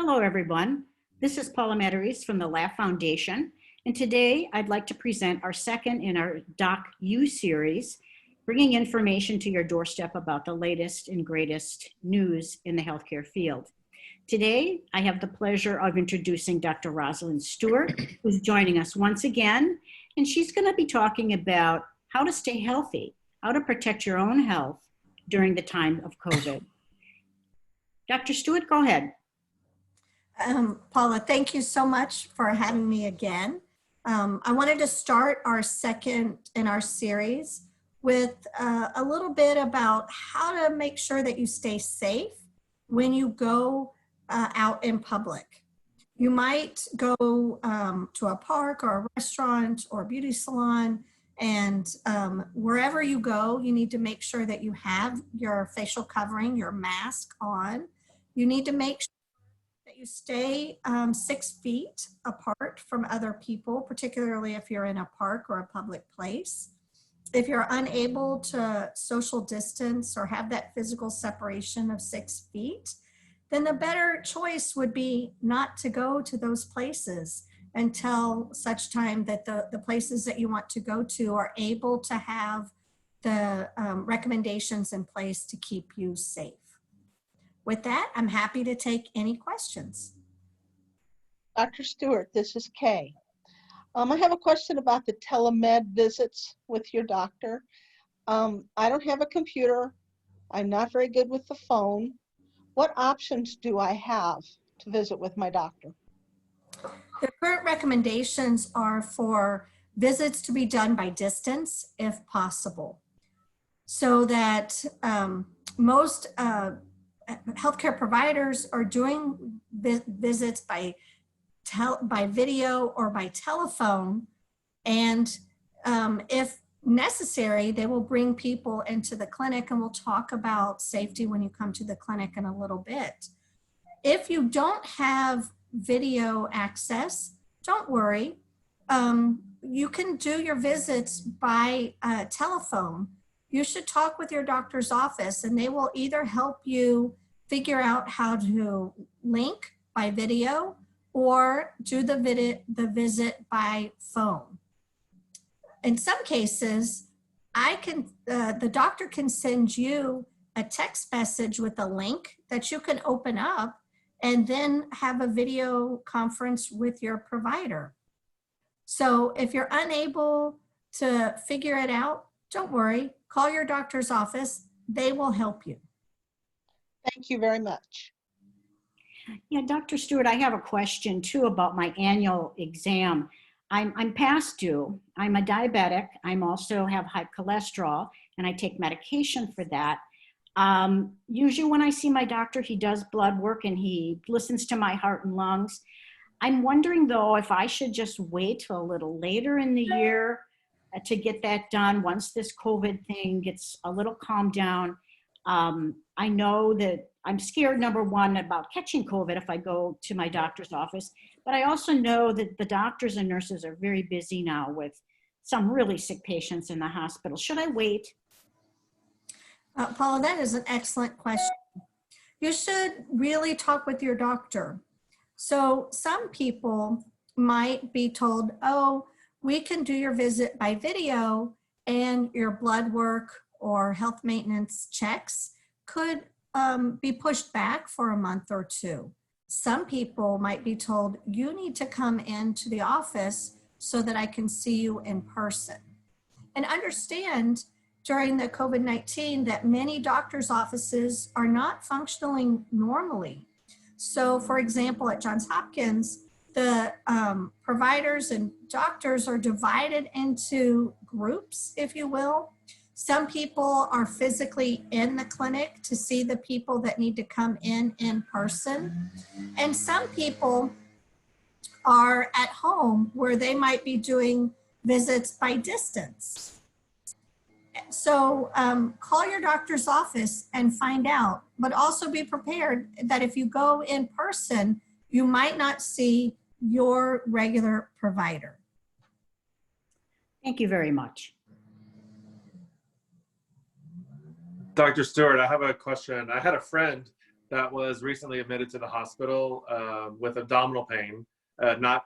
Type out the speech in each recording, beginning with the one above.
Hello, everyone. This is Paula Matarese from the Laugh Foundation, and today I'd like to present our second in our Doc U series, bringing information to your doorstep about the latest and greatest news in the healthcare field. Today, I have the pleasure of introducing Dr. Rosalyn Stewart, who's joining us once again, and she's going to be talking about how to stay healthy, how to protect your own health during the time of COVID. Dr. Stewart, go ahead. Paula, thank you so much for having me again. I wanted to start our second in our series with a little bit about how to make sure that you stay safe when you go out in public. You might go to a park or a restaurant or a beauty salon, and wherever you go, you need to make sure that you have your facial covering, your mask on. You need to make sure that you stay 6 feet apart from other people, particularly if you're in a park or a public place. If you're unable to social distance or have that physical separation of 6 feet, then the better choice would be not to go to those places until such time that the places that you want to go to are able to have the recommendations in place to keep you safe. With that, I'm happy to take any questions. Dr. Stewart, this is Kay. I have a question about the telemed visits with your doctor. I don't have a computer. I'm not very good with the phone. What options do I have to visit with my doctor? The current recommendations are for visits to be done by distance if possible, so that most healthcare providers are doing visits by video or by telephone, and if necessary, they will bring people into the clinic, and we'll talk about safety when you come to the clinic in a little bit. If you don't have video access, don't worry. You can do your visits by telephone. You should talk with your doctor's office, and they will either help you figure out how to link by video or do the visit by phone. In some cases, the doctor can send you a text message with a link that you can open up and then have a video conference with your provider. So if you're unable to figure it out, don't worry, call your doctor's office. They will help you. Thank you very much. Yeah, Dr. Stewart, I have a question too about my annual exam. I'm past due. I'm a diabetic. I'm also have high cholesterol, and I take medication for that. Usually when I see my doctor, he does blood work and he listens to my heart and lungs. I'm wondering though, if I should just wait till a little later in the year to get that done once this COVID thing gets a little calmed down. I know that I'm scared, number one, about catching COVID if I go to my doctor's office, but I also know that the doctors and nurses are very busy now with some really sick patients in the hospital. Should I wait? Paula, that is an excellent question. You should really talk with your doctor. So some people might be told, oh, we can do your visit by video, and your blood work or health maintenance checks could be pushed back for a month or two. Some people might be told, you need to come into the office so that I can see you in person. And understand during the COVID-19 that many doctors' offices are not functioning normally. So for example, at Johns Hopkins, the providers and doctors are divided into groups, if you will. Some people are physically in the clinic to see the people that need to come in person. And some people are at home where they might be doing visits by distance. So call your doctor's office and find out, but also be prepared that if you go in person, you might not see your regular provider. Thank you very much. Dr. Stewart, I have a question. I had a friend that was recently admitted to the hospital with abdominal pain, not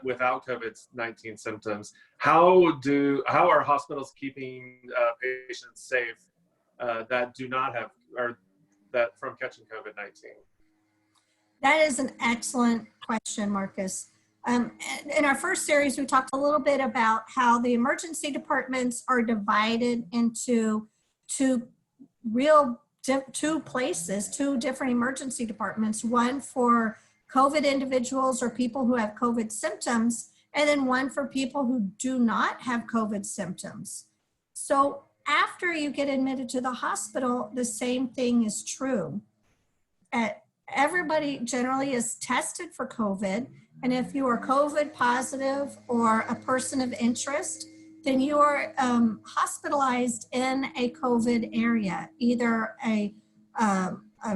without COVID-19 symptoms. How are hospitals keeping patients safe that do not have, or that from catching COVID-19? That is an excellent question, Marcus. In our first series, we talked a little bit about how the emergency departments are divided into two places, two different emergency departments, one for COVID individuals or people who have COVID symptoms, and then one for people who do not have COVID symptoms. So after you get admitted to the hospital, the same thing is true. Everybody generally is tested for COVID, and if you are COVID positive or a person of interest, then you are hospitalized in a COVID area, either a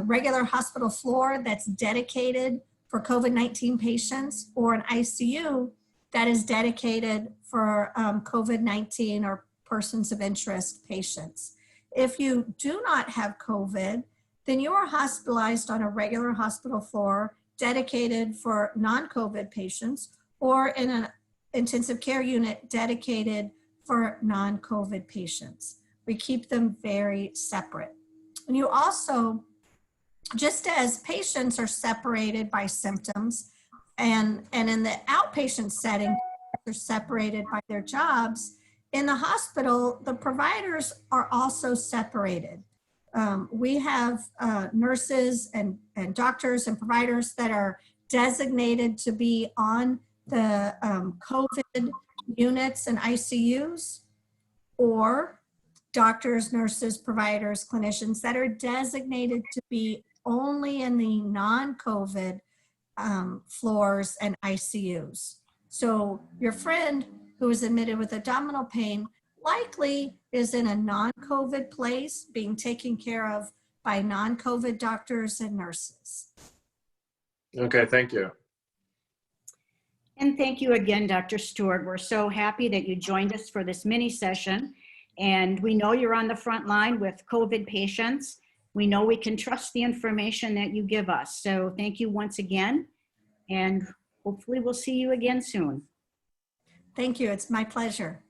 regular hospital floor that's dedicated for COVID-19 patients, or an ICU that is dedicated for COVID-19 or persons of interest patients. If you do not have COVID, then you are hospitalized on a regular hospital floor dedicated for non-COVID patients, or in an intensive care unit dedicated for non-COVID patients. We keep them very separate. And you also, just as patients are separated by symptoms, and in the outpatient setting, they're separated by their jobs, in the hospital, the providers are also separated. We have nurses and doctors and providers that are designated to be on the COVID units and ICUs, or doctors, nurses, providers, clinicians that are designated to be only in the non-COVID floors and ICUs. So your friend who was admitted with abdominal pain likely is in a non-COVID place being taken care of by non-COVID doctors and nurses. Okay, thank you. And thank you again, Dr. Stewart. We're so happy that you joined us for this mini session. And we know you're on the front line with COVID patients. We know we can trust the information that you give us. So thank you once again. And hopefully we'll see you again soon. Thank you. It's my pleasure.